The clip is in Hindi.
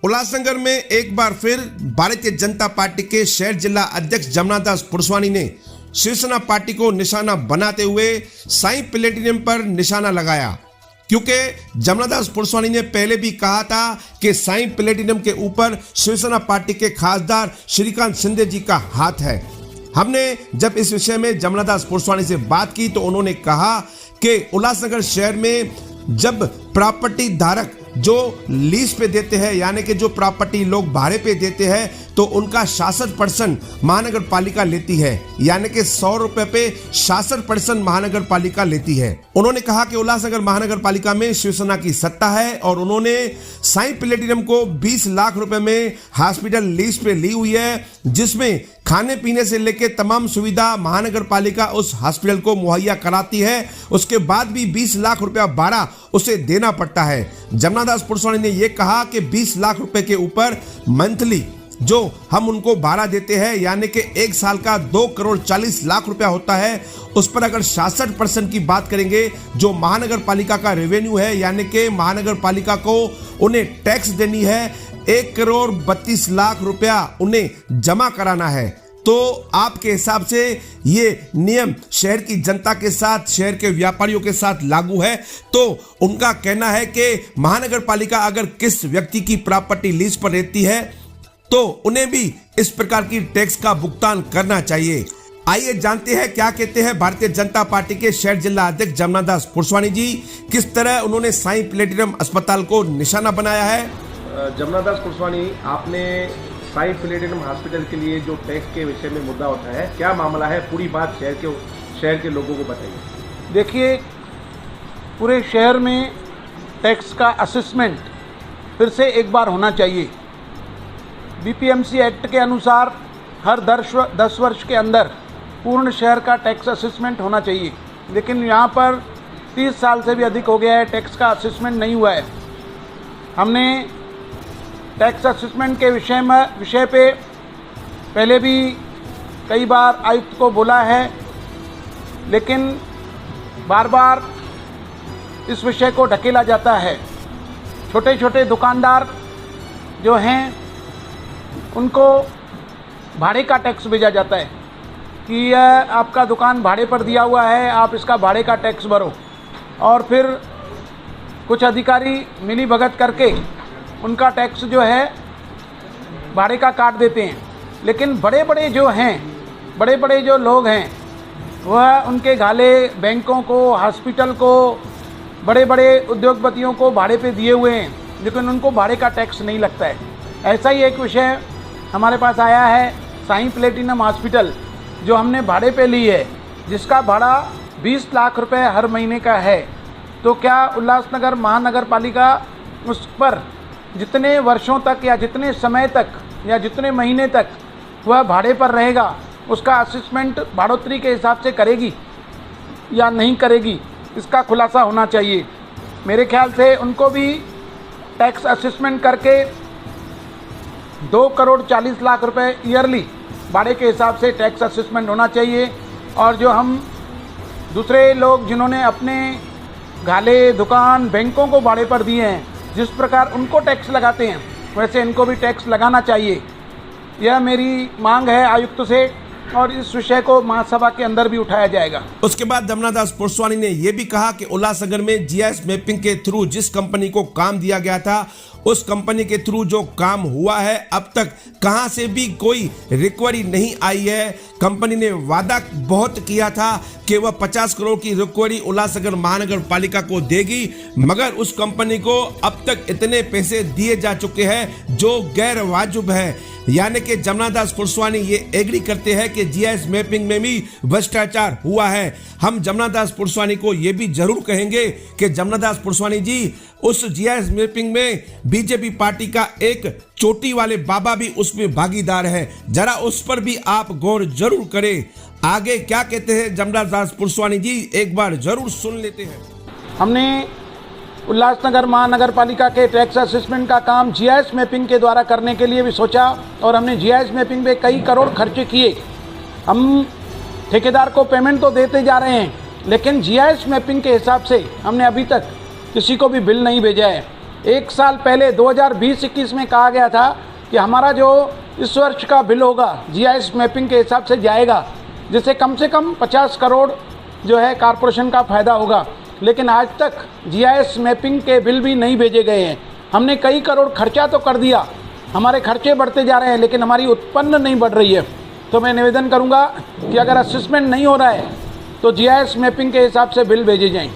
उल्लासनगर में एक बार फिर भारतीय जनता पार्टी के शहर जिला अध्यक्ष जमनादास पुरसवानी ने शिवसेना पार्टी को निशाना बनाते हुए साईं प्लेटिनम पर निशाना लगाया, क्योंकि जमनादास पुरसवानी ने पहले भी कहा था कि साईं प्लेटिनम के ऊपर शिवसेना पार्टी के खासदार श्रीकांत शिंदे जी का हाथ है। हमने जब इस विषय में जमनादास पुरसवानी से बात की तो उन्होंने कहा कि उल्लासनगर शहर में जब प्रॉपर्टी धारक जो लीज पे देते हैं, यानी कि जो प्रॉपर्टी लोग भाड़े पे देते हैं, तो उनका 66% महानगर पालिका लेती है, यानी कि 100 रुपए पे 66% महानगर पालिका लेती है। उन्होंने कहा कि उल्लासनगर महानगर पालिका में शिवसेना की सत्ता है और उन्होंने साईं प्लेटिनम को 20 लाख रुपए में हॉस्पिटल लीज पे ली हुई है, जिसमें खाने पीने से लेकर तमाम सुविधा महानगर पालिका उस हॉस्पिटल को मुहैया कराती है। उसके बाद भी 20 लाख रुपया भाड़ा उसे देना पड़ता है। जमनादास पुरसवानी ने यह कहा कि 20 लाख रुपए के ऊपर मंथली जो हम उनको भाड़ा देते हैं, यानी कि एक साल का 2 करोड़ 40 लाख रुपया होता है, उस पर अगर 66% की बात करेंगे जो महानगर पालिका का रेवेन्यू है, यानी कि महानगर पालिका को उन्हें टैक्स देनी है, 1 करोड़ 32 लाख रुपया उन्हें जमा कराना है। तो आपके हिसाब से ये नियम शहर की जनता के साथ, शहर के व्यापारियों के साथ लागू है। तो उनका कहना है कि महानगर पालिका अगर किस व्यक्ति की प्रॉपर्टी लीज पर रहती है तो उन्हें भी इस प्रकार की टैक्स का भुगतान करना चाहिए। आइए जानते हैं क्या कहते हैं भारतीय जनता पार्टी के शहर जिला अध्यक्ष जमनादास पुरसवानी जी, किस तरह उन्होंने साईं प्लेटिनम अस्पताल को निशाना बनाया है। जमनादास पुरसवानी, आपने साईं प्लेटिनम हॉस्पिटल के लिए जो टैक्स के विषय में मुद्दा उठाया है, क्या मामला है, पूरी बात शहर के लोगों को बताइए। देखिए, पूरे शहर में टैक्स का असेसमेंट फिर से एक बार होना चाहिए। बीपीएमसी एक्ट के अनुसार हर 10 वर्ष के अंदर पूर्ण शहर का टैक्स असेसमेंट होना चाहिए, लेकिन यहाँ पर 30 साल से भी अधिक हो गया है, टैक्स का असेसमेंट नहीं हुआ है। हमने टैक्स असेसमेंट के विषय पे पहले भी कई बार आयुक्त को बोला है, लेकिन बार बार इस विषय को ढकेला जाता है। छोटे छोटे दुकानदार जो हैं उनको भाड़े का टैक्स भेजा जाता है कि यह आपका दुकान भाड़े पर दिया हुआ है, आप इसका भाड़े का टैक्स भरो, और फिर कुछ अधिकारी मिली भगत करके उनका टैक्स जो है भाड़े का काट देते हैं। लेकिन बड़े बड़े जो लोग हैं वह उनके घाले बैंकों को, हॉस्पिटल को, बड़े बड़े उद्योगपतियों को भाड़े पे दिए हुए हैं, लेकिन उनको भाड़े का टैक्स नहीं लगता है। ऐसा ही एक विषय हमारे पास आया है, साईं प्लेटिनम हॉस्पिटल जो हमने भाड़े पे ली है, जिसका भाड़ा 20 लाख रुपए हर महीने का है। तो क्या उल्लासनगर महानगर पालिका उस पर जितने वर्षों तक या जितने समय तक या जितने महीने तक वह भाड़े पर रहेगा उसका असेसमेंट भाड़ोतरी के हिसाब से करेगी या नहीं करेगी, इसका खुलासा होना चाहिए। मेरे ख्याल से उनको भी टैक्स असेसमेंट करके 2 करोड़ 40 लाख रुपए ईयरली भाड़े के हिसाब से टैक्स असेसमेंट होना चाहिए। और जो हम दूसरे लोग जिन्होंने अपने घाले दुकान बैंकों को भाड़े पर दिए हैं, जिस प्रकार उनको टैक्स लगाते हैं वैसे इनको भी टैक्स लगाना चाहिए। यह मेरी मांग है आयुक्त से, और इस विषय को महासभा के अंदर भी उठाया जाएगा। उसके बाद जमनादास पुरसवानी ने यह भी कहा कि उल्लासनगर में जीआईएस मैपिंग के थ्रू जिस कंपनी को काम दिया गया था, उस कंपनी के थ्रू जो काम हुआ है, अब तक कहां से भी कोई रिकवरी नहीं आई है। कंपनी ने वादा बहुत किया था कि वह 50 करोड़ की रिकवरी उल्लासनगर महानगर पालिका को देगी, मगर उस कंपनी को अब तक इतने पैसे दिए जा चुके हैं जो गैर वाजिब है। यानी कि जमनादास पुरसवानी ये एग्री करते हैं कि जीआईएस मैपिंग में भी भ्रष्टाचार हुआ है। हम जमनादास पुरसवानी को ये भी जरूर कहेंगे कि जमनादास पुरसवानी जी, उस जीआईएस मैपिंग में बीजेपी पार्टी का एक चोटी वाले बाबा भी उसमें भागीदार है, जरा उस पर भी आप गौर जरूर करें। आगे क्या कहते हैं जमनादास पुरसवानी जी, एक बार जरूर सुन लेते हैं। हमने उल्लासनगर महानगर पालिका के टैक्स असेसमेंट का काम जीआईएस मैपिंग के द्वारा करने के लिए भी सोचा, और हमने जीआईएस मैपिंग पे कई करोड़ खर्चे किए। हम ठेकेदार को पेमेंट तो देते जा रहे हैं, लेकिन जीआईएस मैपिंग के हिसाब से हमने अभी तक किसी को भी बिल नहीं भेजा है। एक साल पहले 2020-21 में कहा गया था कि हमारा जो इस वर्ष का बिल होगा जीआईएस मैपिंग के हिसाब से जाएगा, जिससे कम से कम 50 करोड़ जो है कॉरपोरेशन का फ़ायदा होगा। लेकिन आज तक जीआईएस मैपिंग के बिल भी नहीं भेजे गए हैं। हमने कई करोड़ खर्चा तो कर दिया, हमारे खर्चे बढ़ते जा रहे हैं, लेकिन हमारी उत्पन्न नहीं बढ़ रही है। तो मैं निवेदन करूंगा कि अगर असेसमेंट नहीं हो रहा है तो जीआईएस मैपिंग के हिसाब से बिल भेजे जाएं।